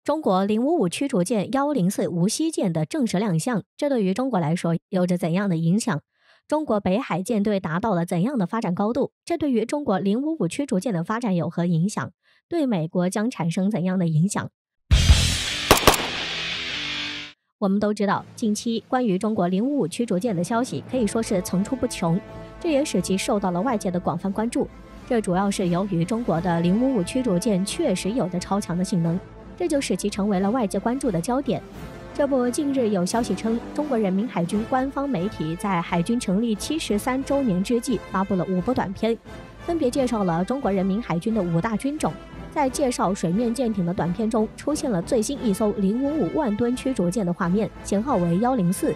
中国055驱逐舰104无锡舰的正式亮相，这对于中国来说有着怎样的影响？中国北海舰队达到了怎样的发展高度？这对于中国055驱逐舰的发展有何影响？对美国将产生怎样的影响？我们都知道，近期关于中国055驱逐舰的消息可以说是层出不穷，这也使其受到了外界的广泛关注。这主要是由于中国的055驱逐舰确实有着超强的性能，这就使其成为了外界关注的焦点。这不，近日有消息称，中国人民海军官方媒体在海军成立73周年之际发布了5部短片，分别介绍了中国人民海军的5大军种。在介绍水面舰艇的短片中，出现了最新一艘055万吨驱逐舰的画面，型号为104。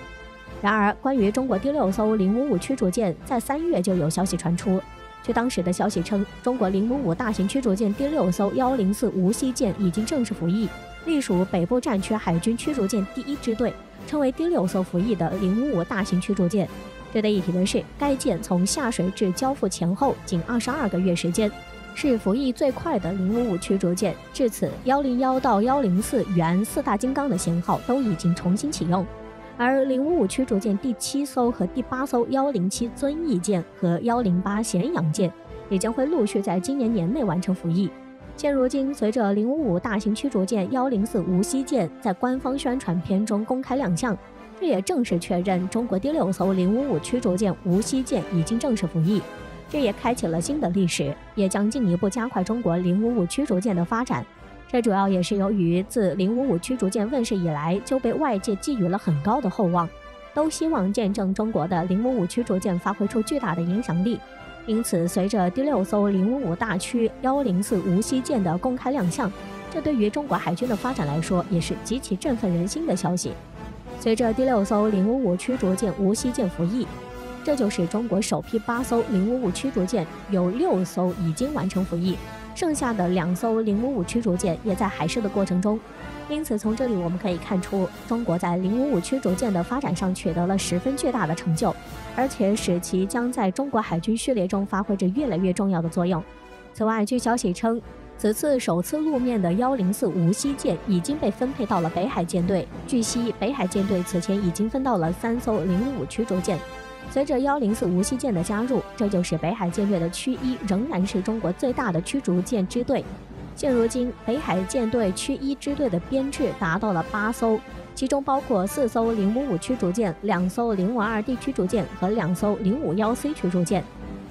然而，关于中国第6艘055驱逐舰，在3月就有消息传出。据当时的消息称，中国055大型驱逐舰第6艘104无锡舰已经正式服役，隶属北部战区海军驱逐舰第1支队，成为第6艘服役的055大型驱逐舰。值得一提的是，该舰从下水至交付前后仅22个月时间，是服役最快的055驱逐舰。至此，101到104原4大金刚的型号都已经重新启用。而055驱逐舰第7艘和第8艘107遵义舰和108咸阳舰也将会陆续在今年年内完成服役。现如今，随着055大型驱逐舰104无锡舰在官方宣传片中公开亮相，这也正式确认中国第6艘055驱逐舰无锡舰已经正式服役。这也开启了新的历史，也将进一步加快中国055驱逐舰的发展。这主要也是由于自055驱逐舰问世以来就被外界寄予了很高的厚望，都希望见证中国的055驱逐舰发挥出巨大的影响力。因此，随着第6艘055大驱104无锡舰的公开亮相，这对于中国海军的发展来说也是极其振奋人心的消息。随着第6艘055驱逐舰无锡舰服役，这就是中国首批8艘055驱逐舰，有6艘已经完成服役，剩下的2艘055驱逐舰也在海试的过程中。因此，从这里我们可以看出，中国在055驱逐舰的发展上取得了十分巨大的成就，而且使其将在中国海军序列中发挥着越来越重要的作用。此外，据消息称，此次首次露面的104无锡舰已经被分配到了北海舰队。据悉，北海舰队此前已经分到了3艘055驱逐舰。随着104无锡舰的加入，这就是北海舰队的驱1仍然是中国最大的驱逐舰支队。现如今，北海舰队驱1支队的编制达到了8艘，其中包括4艘055驱逐舰、2艘052D 驱逐舰和2艘051C 驱逐舰。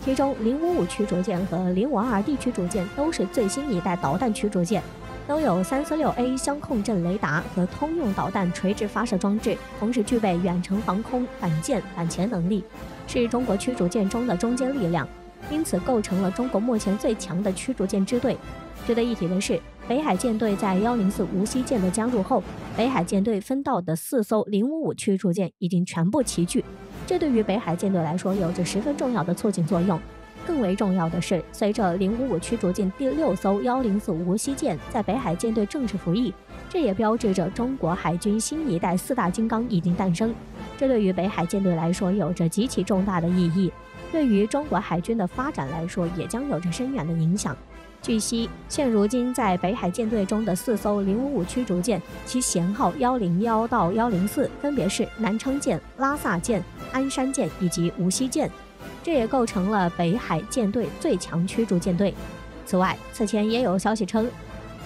其中055驱逐舰和052D 驱逐舰都是最新一代导弹驱逐舰，都有346A 相控阵雷达和通用导弹垂直发射装置，同时具备远程防空、反舰、反潜能力，是中国驱逐舰中的中坚力量，因此构成了中国目前最强的驱逐舰支队。值得一提的是，北海舰队在104无锡舰的加入后，北海舰队分到的4艘055驱逐舰已经全部齐聚，这对于北海舰队来说有着十分重要的促进作用。更为重要的是，随着055驱逐舰第6艘104无锡舰在北海舰队正式服役，这也标志着中国海军新一代4大金刚已经诞生。这对于北海舰队来说有着极其重大的意义，对于中国海军的发展来说也将有着深远的影响。据悉，现如今在北海舰队中的4艘055驱逐舰，其舷号101到104分别是南昌舰、拉萨舰、鞍山舰以及无锡舰，这也构成了北海舰队最强驱逐舰队。此外，此前也有消息称，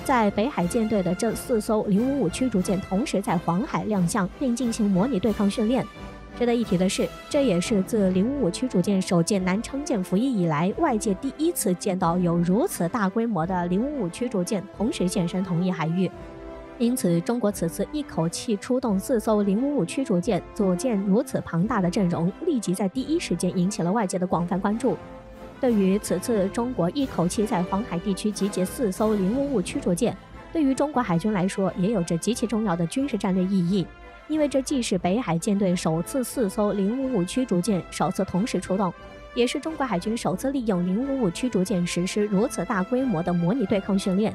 在北海舰队的这4艘055驱逐舰同时在黄海亮相，并进行模拟对抗训练。值得一提的是，这也是自055驱逐舰首舰南昌舰服役以来，外界第1次见到有如此大规模的055驱逐舰同时现身同一海域。因此，中国此次一口气出动4艘055驱逐舰，组建如此庞大的阵容，立即在第一时间引起了外界的广泛关注。对于此次中国一口气在黄海地区集结4艘055驱逐舰，对于中国海军来说也有着极其重要的军事战略意义。因为这既是北海舰队首次4艘055驱逐舰首次同时出动，也是中国海军首次利用055驱逐舰实施如此大规模的模拟对抗训练。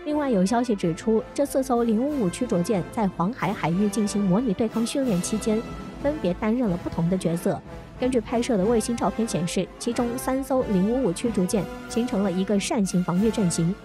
另外有消息指出，这4艘055驱逐舰在黄海海域进行模拟对抗训练期间，分别担任了不同的角色。根据拍摄的卫星照片显示，其中3艘055驱逐舰形成了一个扇形防御阵型。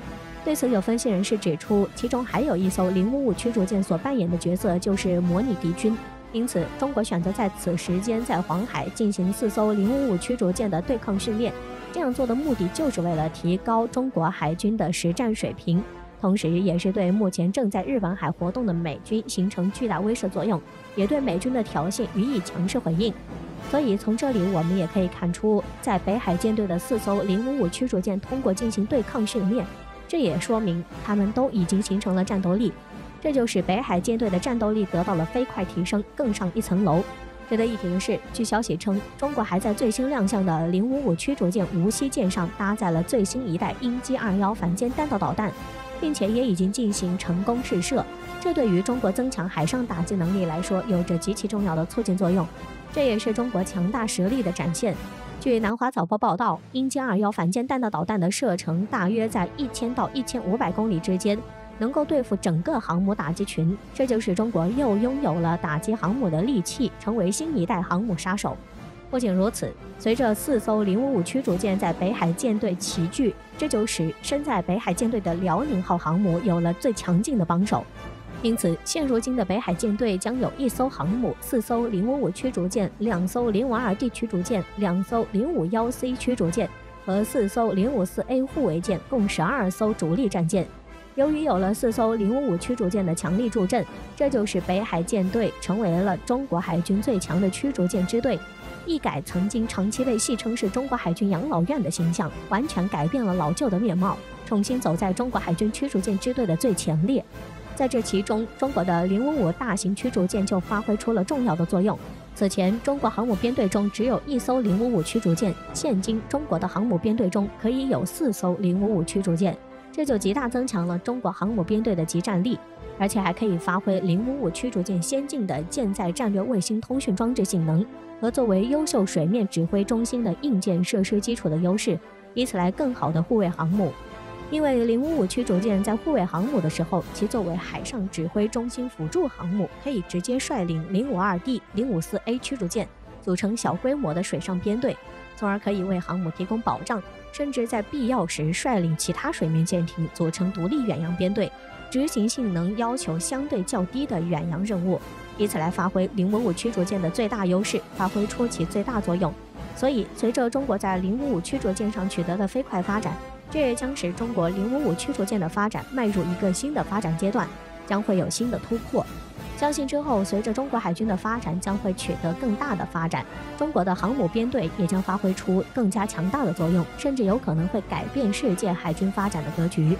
对此，有分析人士指出，其中还有一艘055驱逐舰所扮演的角色就是模拟敌军，因此中国选择在此时间在黄海进行4艘055驱逐舰的对抗训练。这样做的目的就是为了提高中国海军的实战水平，同时也是对目前正在日本海活动的美军形成巨大威慑作用，也对美军的挑衅予以强势回应。所以从这里我们也可以看出，在北海舰队的4艘055驱逐舰通过进行对抗训练，这也说明他们都已经形成了战斗力，这就使北海舰队的战斗力得到了飞快提升，更上一层楼。值得一提的是，据消息称，中国还在最新亮相的055驱逐舰无锡舰上搭载了最新一代鹰击21反舰弹道导弹，并且也已经进行成功试射，这对于中国增强海上打击能力来说有着极其重要的促进作用，这也是中国强大实力的展现。据南华早报报道，鹰击21反舰弹道导弹的射程大约在1000到1500公里之间，能够对付整个航母打击群，这就使中国又拥有了打击航母的利器，成为新一代航母杀手。不仅如此，随着4艘055驱逐舰在北海舰队齐聚，这就使身在北海舰队的辽宁号航母有了最强劲的帮手。因此，现如今的北海舰队将有1艘航母、4艘055驱逐舰、2艘052D 驱逐舰、2艘051C 驱逐舰和4艘054A 护卫舰，共12艘主力战舰。由于有了4艘055驱逐舰的强力助阵，这就使北海舰队成为了中国海军最强的驱逐舰支队，一改曾经长期被戏称是中国海军养老院的形象，完全改变了老旧的面貌，重新走在中国海军驱逐舰支队的最前列。在这其中，中国的055大型驱逐舰就发挥出了重要的作用。此前，中国航母编队中只有1艘055驱逐舰，现今中国的航母编队中可以有4艘055驱逐舰，这就极大增强了中国航母编队的集战力，而且还可以发挥055驱逐舰先进的舰载战略卫星通讯装置性能和作为优秀水面指挥中心的硬件设施基础的优势，以此来更好地护卫航母。因为055驱逐舰在护卫航母的时候，其作为海上指挥中心辅助航母，可以直接率领052D、054A 驱逐舰组成小规模的水上编队，从而可以为航母提供保障，甚至在必要时率领其他水面舰艇组成独立远洋编队，执行性能要求相对较低的远洋任务，以此来发挥055驱逐舰的最大优势，发挥出其最大作用。所以，随着中国在055驱逐舰上取得的飞快发展，这也将使中国055驱逐舰的发展迈入一个新的发展阶段，将会有新的突破。相信之后，随着中国海军的发展将会取得更大的发展，中国的航母编队也将发挥出更加强大的作用，甚至有可能会改变世界海军发展的格局。